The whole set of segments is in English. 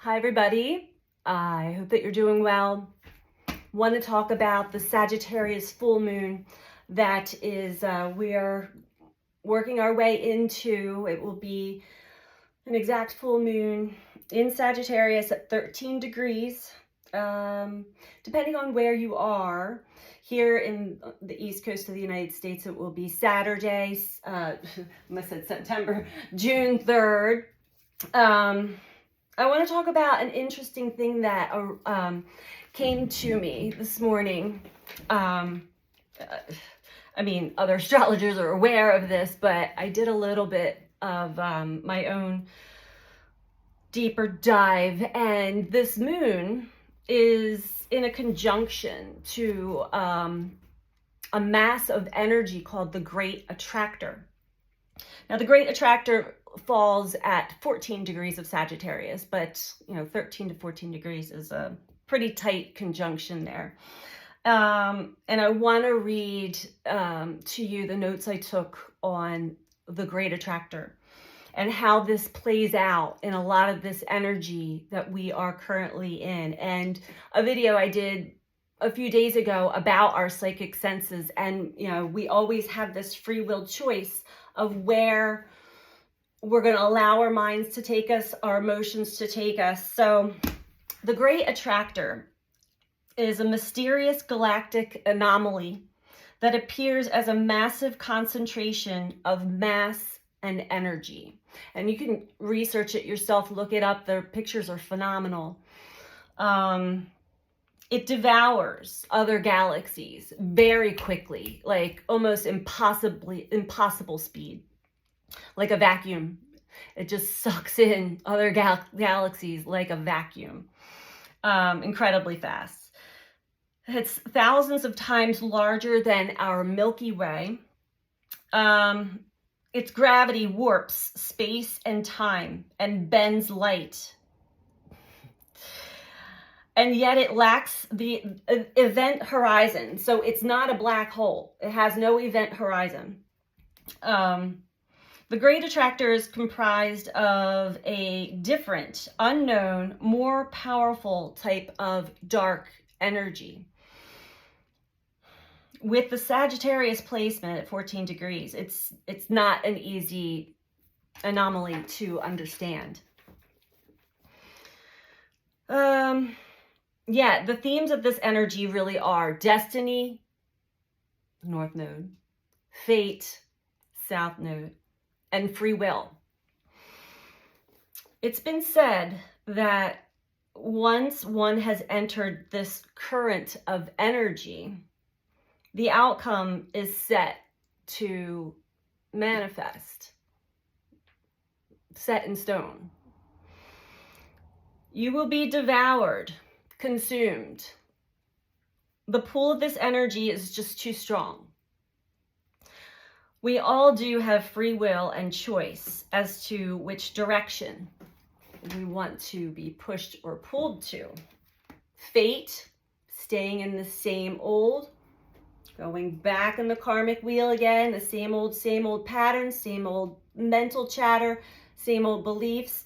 Hi everybody, I hope that you're doing well. Want to talk about the Sagittarius full moon that is, we are working our way into. It will be an exact full moon in Sagittarius at 13 degrees, depending on where you are. Here in the East Coast of the United States, it will be Saturday, I said September, June 3rd. I want to talk about an interesting thing that came to me this morning. I mean, other astrologers are aware of this, but I did a little bit of my own deeper dive, and this moon is in a conjunction to a mass of energy called the Great Attractor. Now, the Great Attractor falls at 14 degrees of Sagittarius, but 13 to 14 degrees is a pretty tight conjunction there. And I want to read to you the notes I took on the Great Attractor and how this plays out in a lot of this energy that we are currently in. And a video I did a few days ago about our psychic senses, and we always have this free will choice of where we're going to allow our minds to take us, our emotions to take us. So the Great Attractor is a mysterious galactic anomaly that appears as a massive concentration of mass and energy. And you can research it yourself, look it up. The pictures are phenomenal. It devours other galaxies very quickly, like almost impossible speed, like a vacuum. It just sucks in other galaxies like a vacuum, incredibly fast. It's thousands of times larger than our Milky Way. Its gravity warps space and time and bends light. And yet it lacks the event horizon. So it's not a black hole. It has no event horizon. The Great Attractor is comprised of a different, unknown, more powerful type of dark energy. With the Sagittarius placement at 14 degrees, it's not an easy anomaly to understand. Yeah, the themes of this energy really are destiny, North Node, fate, South Node, and free will. It's been said that once one has entered this current of energy, the outcome is set to manifest, set in stone. You will be devoured, consumed. The pull of this energy is just too strong. We all do have free will and choice as to which direction we want to be pushed or pulled to. Fate, staying in the same old, going back in the karmic wheel again, the same old patterns, same old mental chatter, same old beliefs,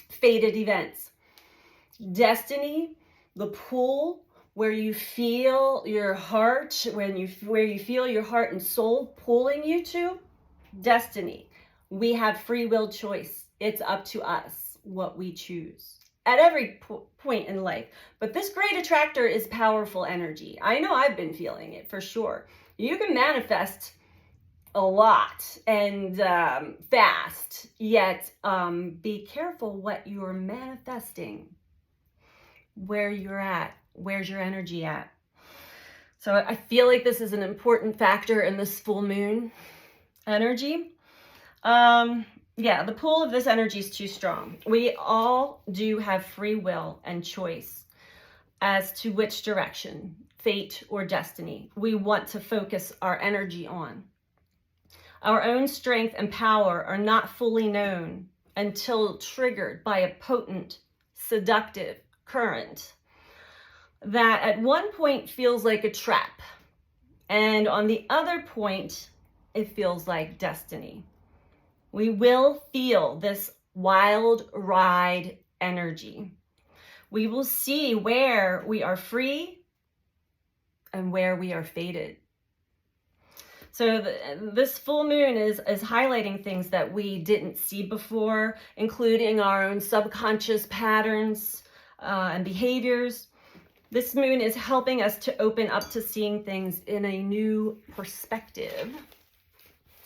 fated events. Destiny, the pull, where you feel your heart, where you feel your heart and soul pulling you to. Destiny. We have free will choice. It's up to us what we choose at every point in life. But this Great Attractor is powerful energy. I know I've been feeling it for sure. You can manifest a lot and fast, yet be careful what you're manifesting. Where you're at, where's your energy at? So I feel like this is an important factor in this full moon energy. Yeah, the pull of this energy is too strong. We all do have free will and choice as to which direction, fate or destiny, we want to focus our energy on. Our own strength and power are not fully known until triggered by a potent, seductive current that at one point feels like a trap, and on the other point it feels like destiny. We will feel this wild ride energy. We will see where we are free and where we are fated. So this full moon is highlighting things that we didn't see before, including our own subconscious patterns and behaviors. This moon is helping us to open up to seeing things in a new perspective.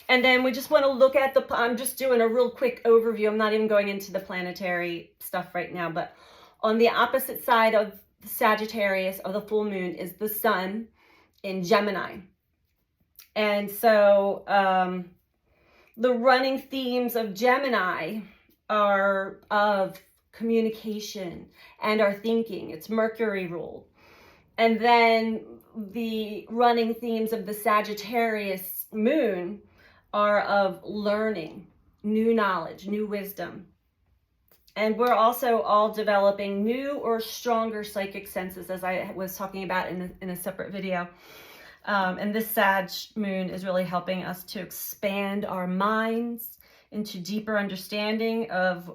And then we just want to look at I'm just doing a real quick overview. I'm not even going into the planetary stuff right now, but on the opposite side of Sagittarius, of the full moon, is the sun in Gemini. And so the running themes of Gemini are of communication and our thinking. It's Mercury ruled. And then the running themes of the Sagittarius moon are of learning, new knowledge, new wisdom. And we're also all developing new or stronger psychic senses, as I was talking about in a separate video. And this Sag moon is really helping us to expand our minds into deeper understanding of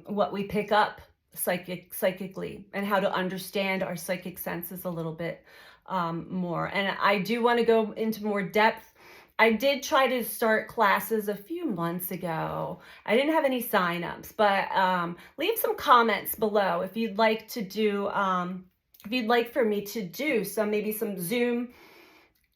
what we pick up psychically, and how to understand our psychic senses a little bit more. And I do want to go into more depth. I did try to start classes a few months ago. I didn't have any signups, but leave some comments below if you'd like to do, if you'd like for me to do maybe some Zoom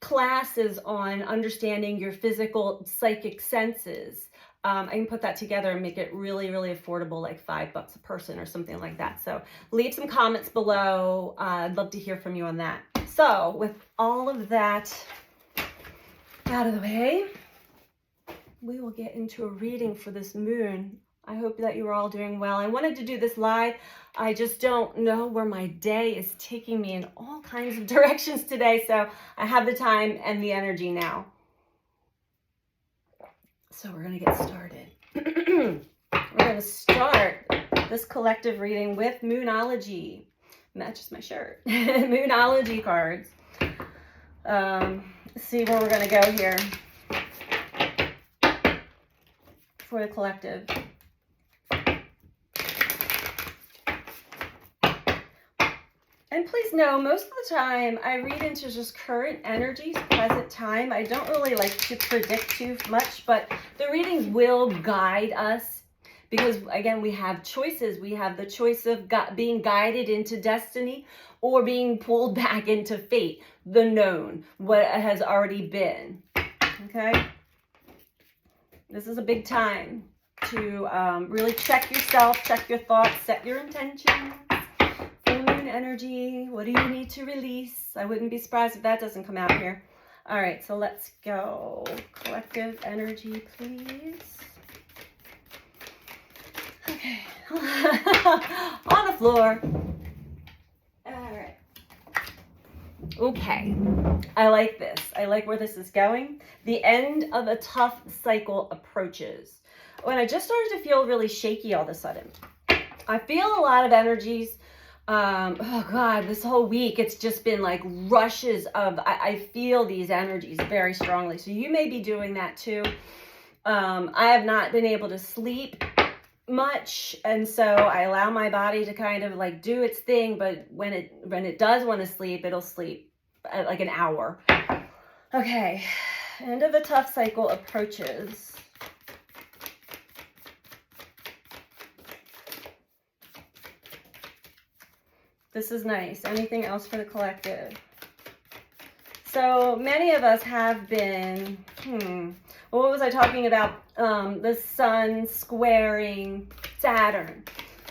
classes on understanding your physical psychic senses. I can put that together and make it really, really affordable, like $5 a person or something like that. So leave some comments below. I'd love to hear from you on that. So with all of that out of the way, we will get into a reading for this moon. I hope that you are all doing well. I wanted to do this live. I just don't know where my day is taking me in all kinds of directions today. So I have the time and the energy now. So we're going to get started. We're going to start this collective reading with Moonology. Matches my shirt. Moonology cards. Let's see where we're going to go here for the collective. And please know, most of the time I read into just current energies, present time. I don't really like to predict too much, but the readings will guide us because, again, we have choices. We have the choice of being guided into destiny or being pulled back into fate, the known, what has already been. Okay? This is a big time to really check yourself, check your thoughts, set your intentions. Energy, what do you need to release? I wouldn't be surprised if that doesn't come out here. All right, so let's go. Collective energy, please. Okay. On the floor. All right. Okay. I like this. I like where this is going. The end of a tough cycle approaches. When I just started to feel really shaky all of a sudden. I feel a lot of energies. Oh God, this whole week, it's just been like rushes of, I feel these energies very strongly. So you may be doing that too. I have not been able to sleep much. And so I allow my body to kind of like do its thing. But when it does want to sleep, it'll sleep at like an hour. Okay. End of a tough cycle approaches. This is nice. Anything else for the collective? So many of us have been, what was I talking about? The sun squaring Saturn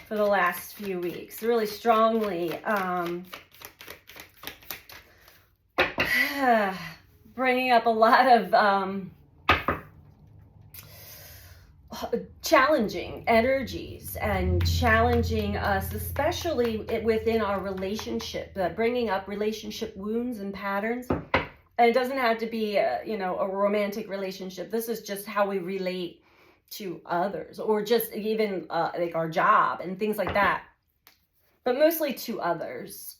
for the last few weeks, really strongly. Bringing up a lot of challenging energies and challenging us, especially within our relationship, bringing up relationship wounds and patterns. And it doesn't have to be a romantic relationship. This is just how we relate to others, or just even like our job and things like that, but mostly to others.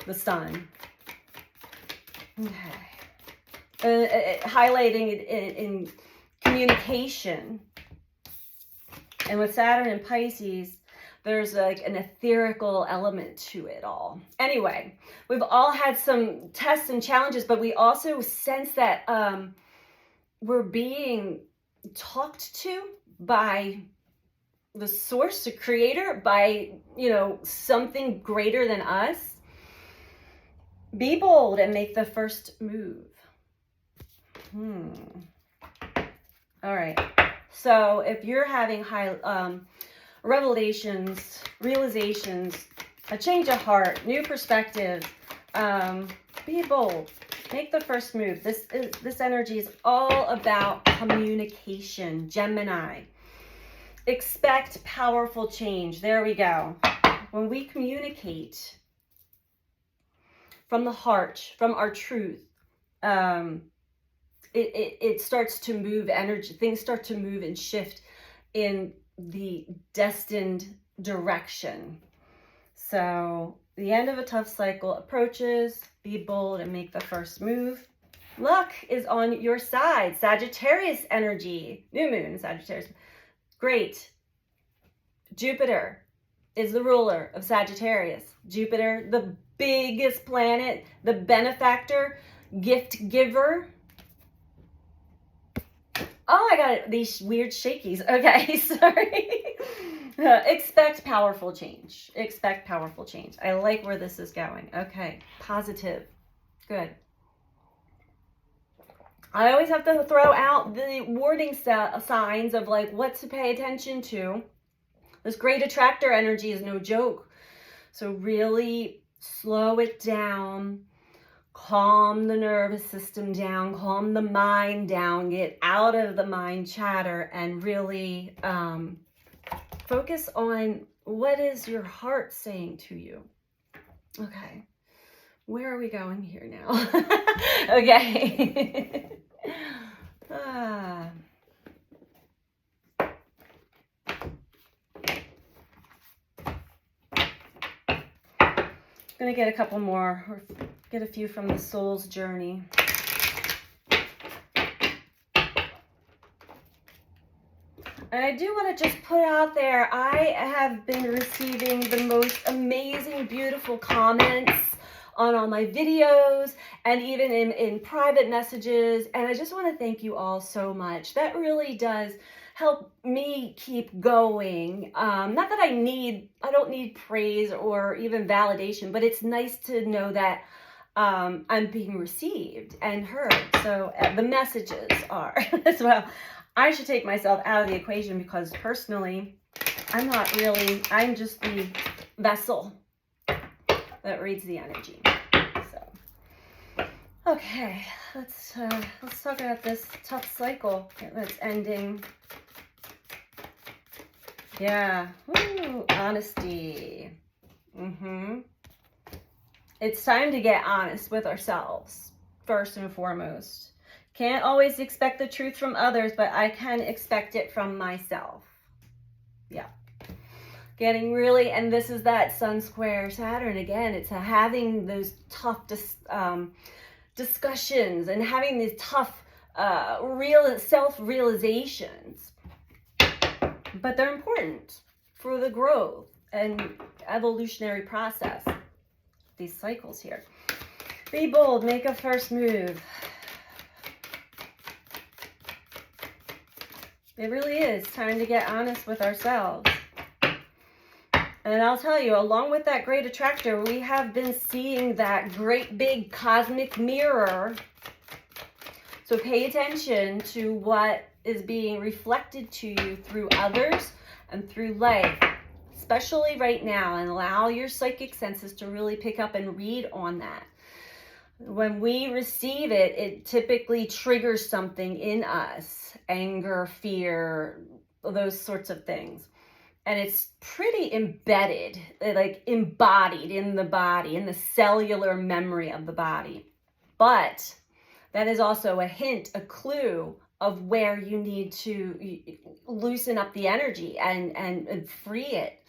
The sun. Okay. Highlighting it in communication. And with Saturn and Pisces, there's like an etherical element to it all. Anyway, we've all had some tests and challenges, but we also sense that we're being talked to by the source, the creator, by, you know, something greater than us. Be bold and make the first move. All right. So if you're having high revelations, realizations, a change of heart, new perspective, be bold. Make the first move. This energy is all about communication. Gemini. Expect powerful change. There we go. When we communicate from the heart, from our truth, it starts to move energy. Things start to move and shift in the destined direction. So the end of a tough cycle approaches. Be bold and make the first move. Luck is on your side. Sagittarius energy. New moon, Sagittarius. Great. Jupiter is the ruler of Sagittarius. Jupiter, the biggest planet, the benefactor, gift giver. Oh, I got these weird shakies. Okay, sorry. Expect powerful change. Expect powerful change. I like where this is going. Okay, positive. Good. I always have to throw out the warning signs of like what to pay attention to. This great attractor energy is no joke. So really slow it down. Calm the nervous system down, calm the mind down, get out of the mind chatter, and really focus on what is your heart saying to you. Okay, where are we going here now? Okay. Gonna get a couple more, or get a few from the soul's journey. And I do want to just put out there, I have been receiving the most amazing, beautiful comments on all my videos and even in private messages. And I just want to thank you all so much. That really does help me keep going. Not that I don't need praise or even validation, but it's nice to know that I'm being received and heard. So the messages are as well. I should take myself out of the equation because personally, I'm just the vessel that reads the energy. So, okay, let's talk about this tough cycle that's ending. Yeah, ooh, honesty. It's time to get honest with ourselves, first and foremost. Can't always expect the truth from others, but I can expect it from myself. Yeah. Getting really, and this is that Sun square Saturn again. It's having those tough discussions and having these tough self-realizations. But they're important for the growth and evolutionary process. These cycles here. Be bold, make a first move. It really is time to get honest with ourselves. And I'll tell you, along with that great attractor, we have been seeing that great big cosmic mirror. So pay attention to what is being reflected to you through others and through life, especially right now, and allow your psychic senses to really pick up and read on that. When we receive it, it typically triggers something in us, anger, fear, those sorts of things. And it's pretty embedded, like embodied in the body, in the cellular memory of the body. But that is also a hint, a clue of where you need to loosen up the energy and free it.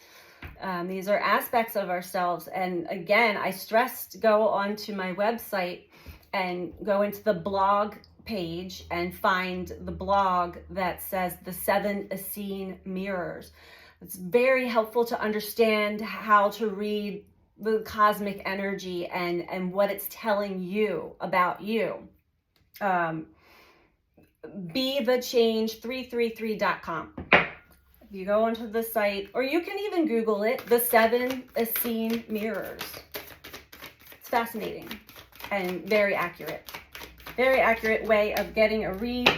These are aspects of ourselves. And again, I stressed, go onto my website and go into the blog page and find the blog that says the 7 Essene mirrors. It's very helpful to understand how to read the cosmic energy and what it's telling you about you. BeTheChange333.com. If you go onto the site, or you can even Google it, the 7 Essene mirrors. It's fascinating and very accurate. Very accurate way of getting a read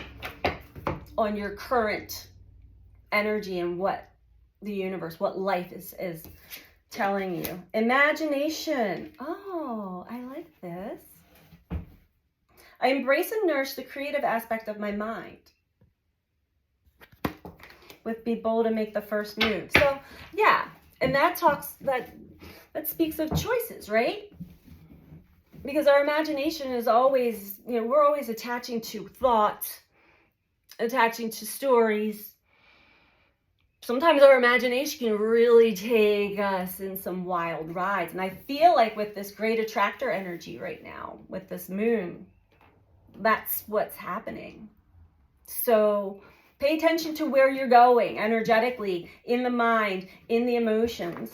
on your current energy and what the universe, what life is telling you. Imagination. Oh, I like this. I embrace and nourish the creative aspect of my mind. With be bold and make the first move. So yeah, and that speaks of choices, right? Because our imagination is always, we're always attaching to thoughts, attaching to stories. Sometimes our imagination can really take us in some wild rides. And I feel like with this Great Attractor energy right now, with this moon, that's what's happening. So pay attention to where you're going energetically, in the mind, in the emotions.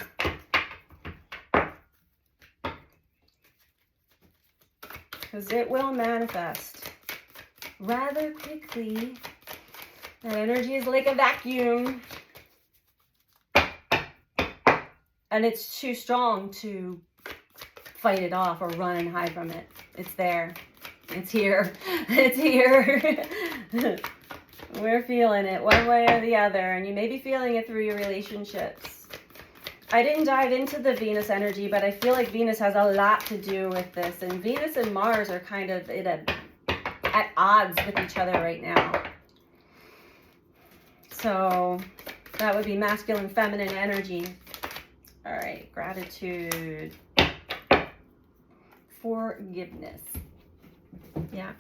Because it will manifest rather quickly. That energy is like a vacuum. And it's too strong to fight it off or run and hide from it. It's there. It's here. It's here. We're feeling it one way or the other. And you may be feeling it through your relationships. I didn't dive into the Venus energy, but I feel like Venus has a lot to do with this. And Venus and Mars are kind of at odds with each other right now. So that would be masculine, feminine energy. All right, gratitude. Forgiveness. Yeah.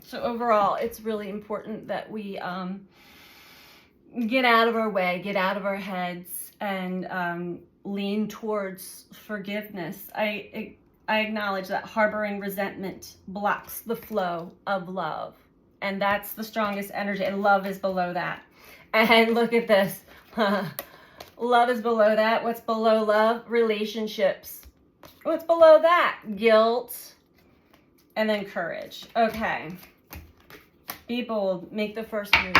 So overall, it's really important that we get out of our way, get out of our heads, and lean towards forgiveness. I acknowledge that harboring resentment blocks the flow of love. And that's the strongest energy. And love is below that. And look at this. Love is below that. What's below love? Relationships. What's below that? Guilt. And then courage. Okay. Be bold. Make the first move.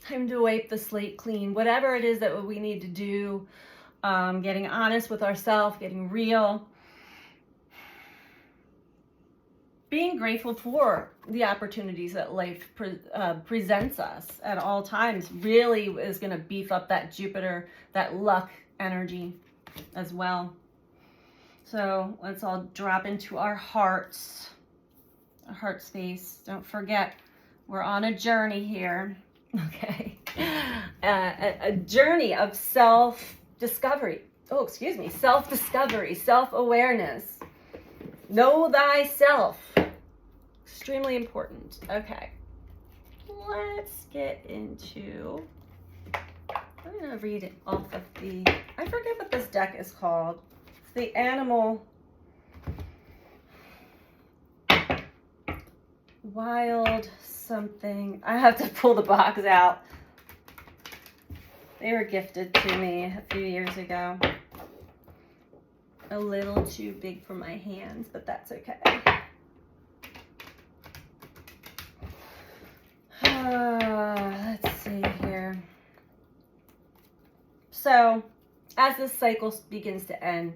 Time to wipe the slate clean. Whatever it is that we need to do. Getting honest with ourselves. Getting real. Being grateful for the opportunities that life presents us at all times really is going to beef up that Jupiter, that luck energy as well. So let's all drop into our hearts, our heart space. Don't forget, we're on a journey here, okay? A journey of self-discovery. Oh, excuse me, self-discovery, self-awareness. Know thyself. Extremely important. Okay. Let's get into... I'm going to read it off of the... I forget what this deck is called. It's the Animal... Wild something. I have to pull the box out. They were gifted to me a few years ago. A little too big for my hands, but that's okay. Let's see here. So, as this cycle begins to end,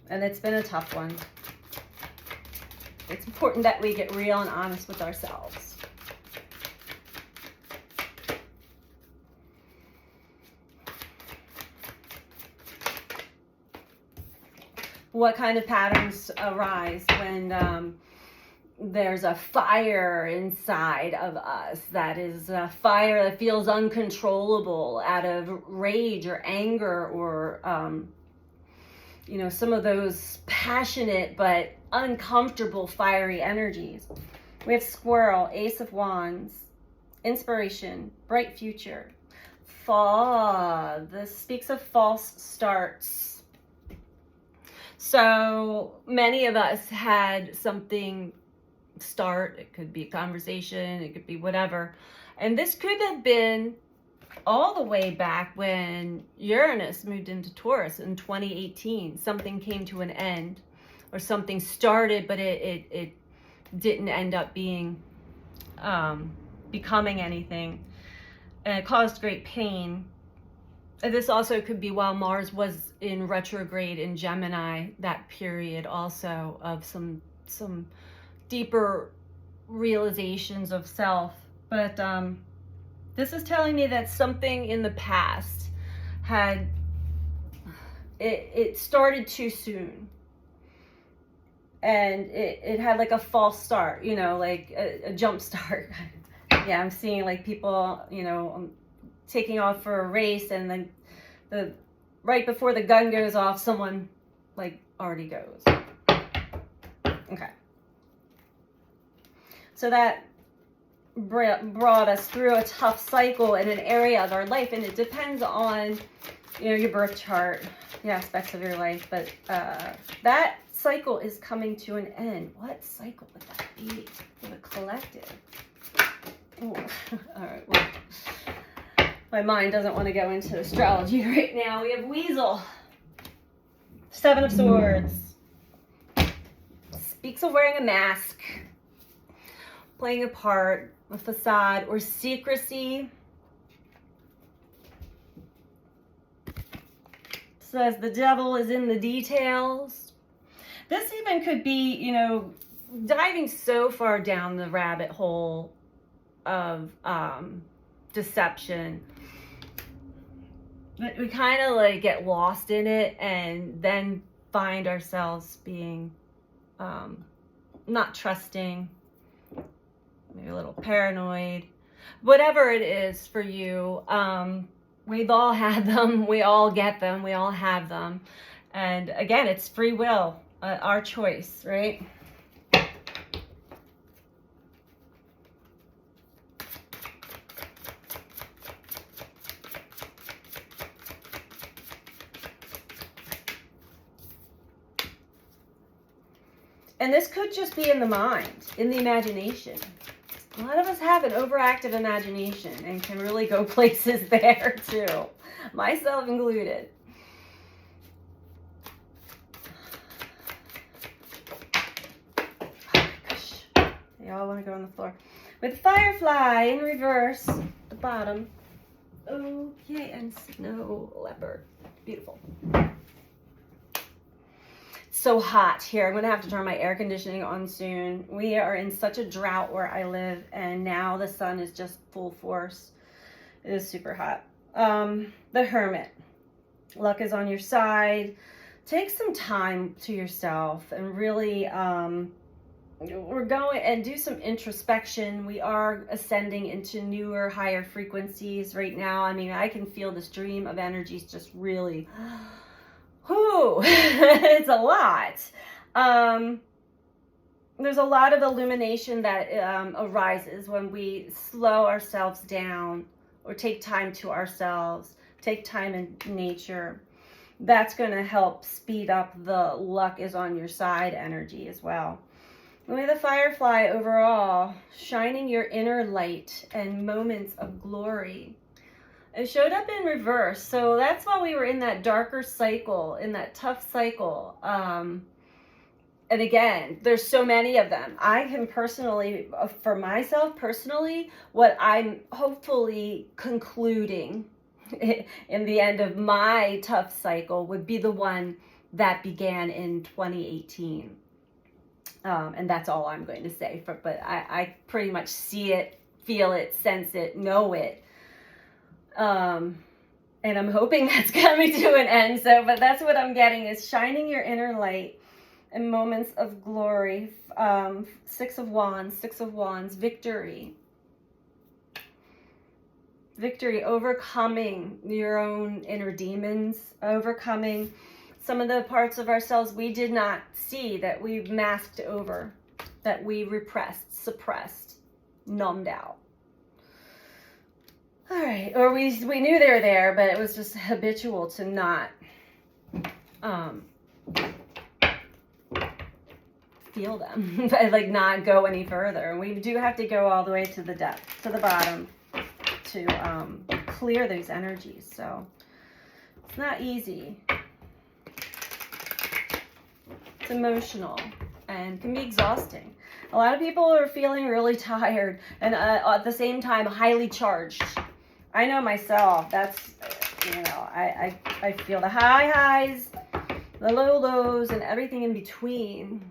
and it's been a tough one, it's important that we get real and honest with ourselves. What kind of patterns arise when there's a fire inside of us that is a fire that feels uncontrollable out of rage or anger or, some of those passionate but uncomfortable fiery energies. We have Squirrel, Ace of Wands, Inspiration, Bright Future, Fall. This speaks of false starts. So many of us had something start. It could be a conversation. It could be whatever. And this could have been all the way back when Uranus moved into Taurus in 2018. Something came to an end, or something started, but it didn't end up being becoming anything, and it caused great pain. And this also could be while Mars was in retrograde in Gemini, that period also of some deeper realizations of self. But this is telling me that something in the past had it started too soon, and it had like a false start, you know, like a jump start. Yeah, I'm seeing like people, you know, taking off for a race, and then right before the gun goes off, someone like already goes. Okay. So that brought us through a tough cycle in an area of our life, and it depends on, you know, your birth chart, the aspects of your life, but that cycle is coming to an end. What cycle would that be for the collective? Ooh. All right, well, my mind doesn't want to go into astrology right now. We have Weasel, 7 of Swords, speaks of wearing a mask, playing a part, a facade, or secrecy. Says the devil is in the details. This even could be, you know, diving so far down the rabbit hole of deception that we kind of like get lost in it, and then find ourselves being not trusting, maybe a little paranoid, whatever it is for you. We've all had them. We all get them. We all have them. And again, it's free will, our choice, right? And this could just be in the mind, in the imagination. A lot of us have an overactive imagination and can really go places there too, myself included. Gosh, they all want to go on the floor. With Firefly in reverse, the bottom. Okay, and Snow Leopard. Beautiful. So hot here. I'm going to have to turn my air conditioning on soon. We are in such a drought where I live, and now the sun is just full force. It is super hot. The Hermit. Luck is on your side. Take some time to yourself and really we're going and do some introspection. We are ascending into newer, higher frequencies right now. I mean, I can feel this stream of energies just really... Whew, it's a lot. There's a lot of illumination that arises when we slow ourselves down or take time to ourselves, take time in nature. That's going to help speed up the luck is on your side energy as well. With the Firefly overall, shining your inner light and moments of glory. It showed up in reverse, so that's why we were in that darker cycle, in that tough cycle. And again, there's so many of them. I can personally, for myself personally, what I'm hopefully concluding in the end of my tough cycle would be the one that began in 2018. And that's all I'm going to say. But I pretty much see it, feel it, sense it, know it. And I'm hoping that's coming to an end. So, but that's what I'm getting is shining your inner light and moments of glory. 6 of Wands, victory. Victory, overcoming your own inner demons, overcoming some of the parts of ourselves we did not see, that we masked over, that we repressed, suppressed, numbed out. All right, or we knew they were there, but it was just habitual to not feel them, but like not go any further. And we do have to go all the way to the depth, to the bottom, to clear those energies. So it's not easy. It's emotional and can be exhausting. A lot of people are feeling really tired and at the same time highly charged. I know myself. That's, you know, I feel the high highs, the low lows, and everything in between.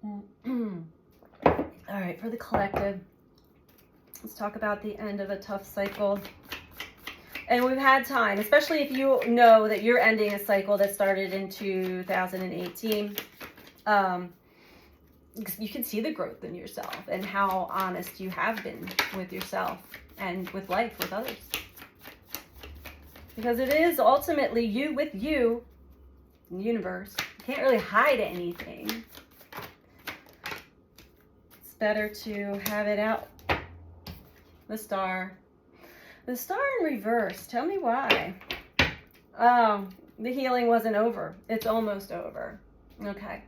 All right, for the collective, let's talk about the end of a tough cycle. And we've had time, especially if you know that you're ending a cycle that started in 2018. You can see the growth in yourself and how honest you have been with yourself and with life, with others. Because it is ultimately you with you, the universe. You can't really hide anything. It's better to have it out. The star. The star in reverse. Tell me why. Oh, the healing wasn't over. It's almost over. Okay.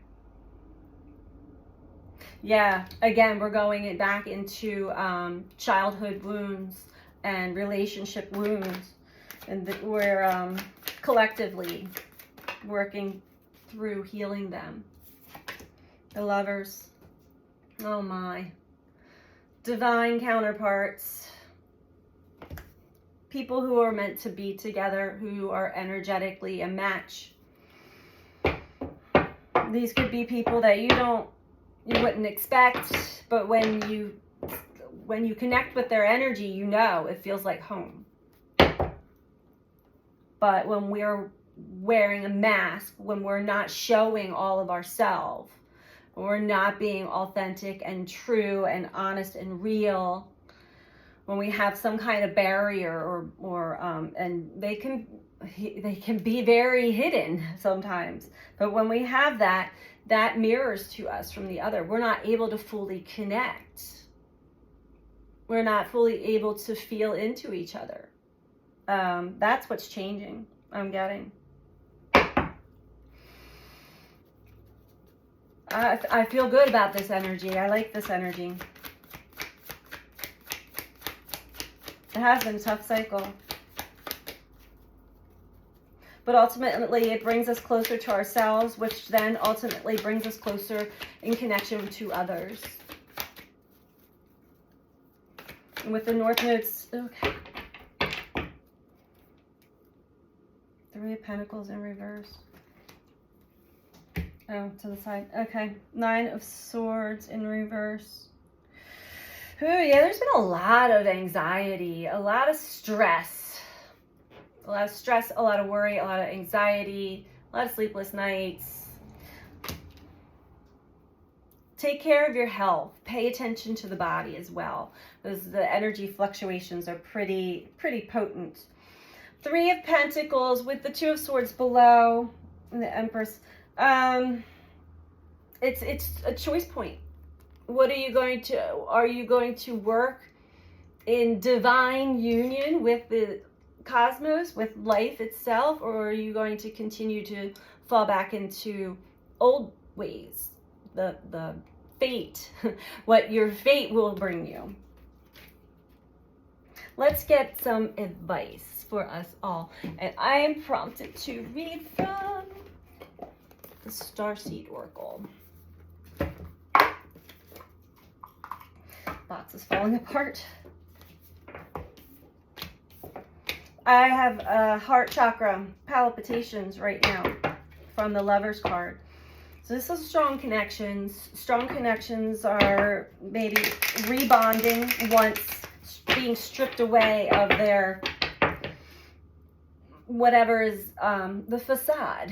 Yeah, again, we're going back into childhood wounds and relationship wounds. And we're collectively working through healing them. The Lovers. Oh my. Divine counterparts. People who are meant to be together, who are energetically a match. These could be people that you wouldn't expect, but when you connect with their energy, you know it feels like home. But when we're wearing a mask, when we're not showing all of ourselves, when we're not being authentic and true and honest and real, when we have some kind of barrier or and they can be very hidden sometimes, but when we have that mirrors to us from the other. We're not able to fully connect. We're not fully able to feel into each other. That's what's changing, I'm getting. I feel good about this energy. I like this energy. It has been a tough cycle. But ultimately, it brings us closer to ourselves, which then ultimately brings us closer in connection to others. And with the North Nodes, okay. Three of Pentacles in reverse. Oh, to the side. Okay. Nine of Swords in reverse. Oh, yeah, there's been a lot of anxiety, a lot of stress. A lot of stress, a lot of worry, a lot of anxiety, a lot of sleepless nights. Take care of your health. Pay attention to the body as well. The energy fluctuations are pretty potent. Three of Pentacles with the Two of Swords below and the Empress. It's a choice point. What are you going to work in divine union with the cosmos, with life itself, or are you going to continue to fall back into old ways, the fate, what your fate will bring you? Let's get some advice for us all, and I am prompted to read from the Starseed Oracle. Box is falling apart. I have a heart chakra palpitations right now from the Lovers card. So this is strong connections. Strong connections are maybe rebonding once being stripped away of their whatever is the facade.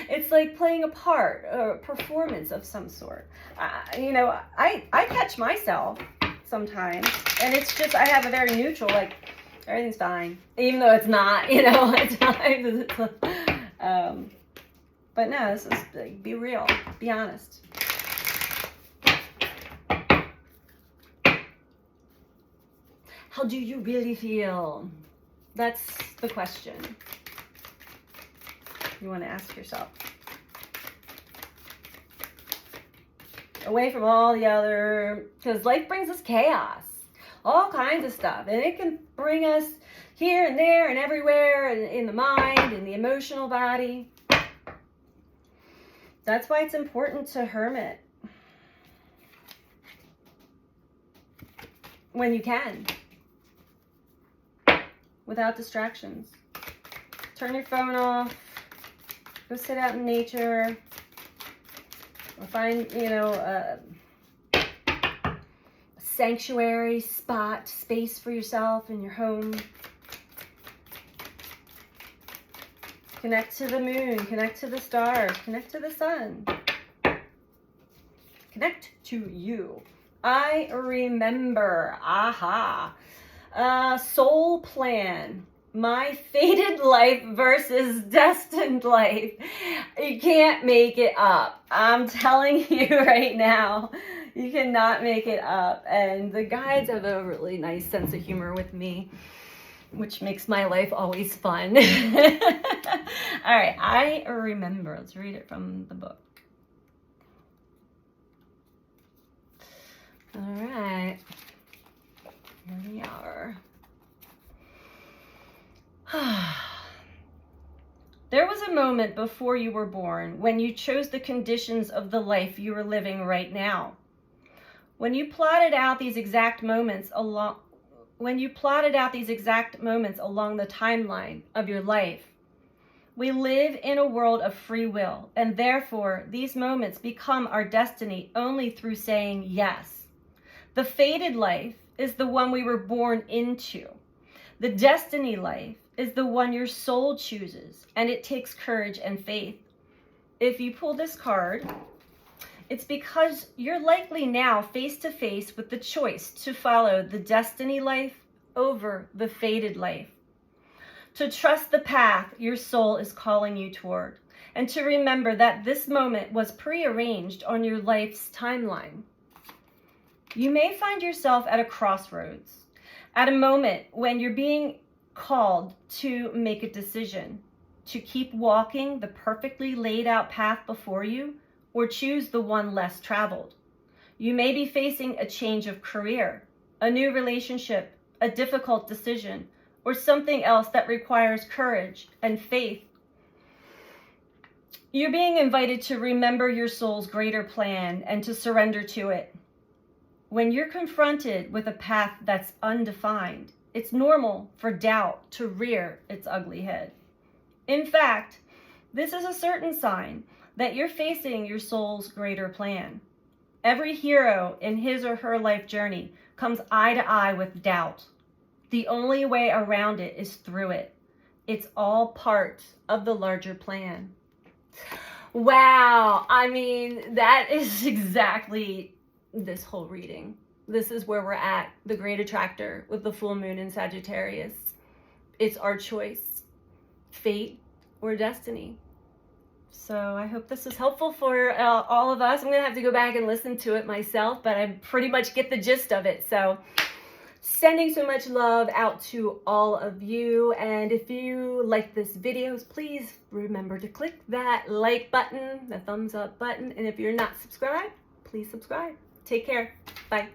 It's like playing a part or a performance of some sort. I catch myself sometimes, and it's just I have a very neutral, like, everything's fine, even though it's not, at times. But no, this is like, be real, be honest. How do you really feel? That's the question you want to ask yourself. away from all the other, because life brings us chaos, all kinds of stuff, and it can bring us here and there and everywhere, in the mind, in the emotional body. That's why it's important to hermit when you can, without distractions. Turn your phone off, go sit out in nature, or find, a sanctuary spot, space for yourself in your home. Connect to the moon, connect to the stars, connect to the sun. Connect to you. I remember, soul plan. My fated life versus destined life. You can't make it up. I'm telling you right now, you cannot make it up. And the guides have a really nice sense of humor with me, which makes my life always fun. All right, I remember. Let's read it from the book. All right, here we are. There was a moment before you were born when you chose the conditions of the life you are living right now. When you plotted out these exact moments along the timeline of your life, we live in a world of free will, and therefore these moments become our destiny only through saying yes. The fated life is the one we were born into. The destiny life is the one your soul chooses, and it takes courage and faith. If you pull this card, it's because you're likely now face to face with the choice to follow the destiny life over the fated life. To trust the path your soul is calling you toward, and to remember that this moment was prearranged on your life's timeline. You may find yourself at a crossroads, at a moment when you're being called to make a decision, to keep walking the perfectly laid out path before you, or choose the one less traveled. You may be facing a change of career, a new relationship, a difficult decision, or something else that requires courage and faith. You're being invited to remember your soul's greater plan and to surrender to it. When you're confronted with a path that's undefined, it's normal for doubt to rear its ugly head. In fact, this is a certain sign that you're facing your soul's greater plan. Every hero in his or her life journey comes eye to eye with doubt. The only way around it is through it. It's all part of the larger plan. Wow, I mean, that is exactly this whole reading. This is where we're at, the Great Attractor with the full moon in Sagittarius. It's our choice, fate or destiny. So I hope this was helpful for all of us. I'm going to have to go back and listen to it myself, but I pretty much get the gist of it. So sending so much love out to all of you. And if you like this video, please remember to click that like button, the thumbs up button. And if you're not subscribed, please subscribe. Take care. Bye.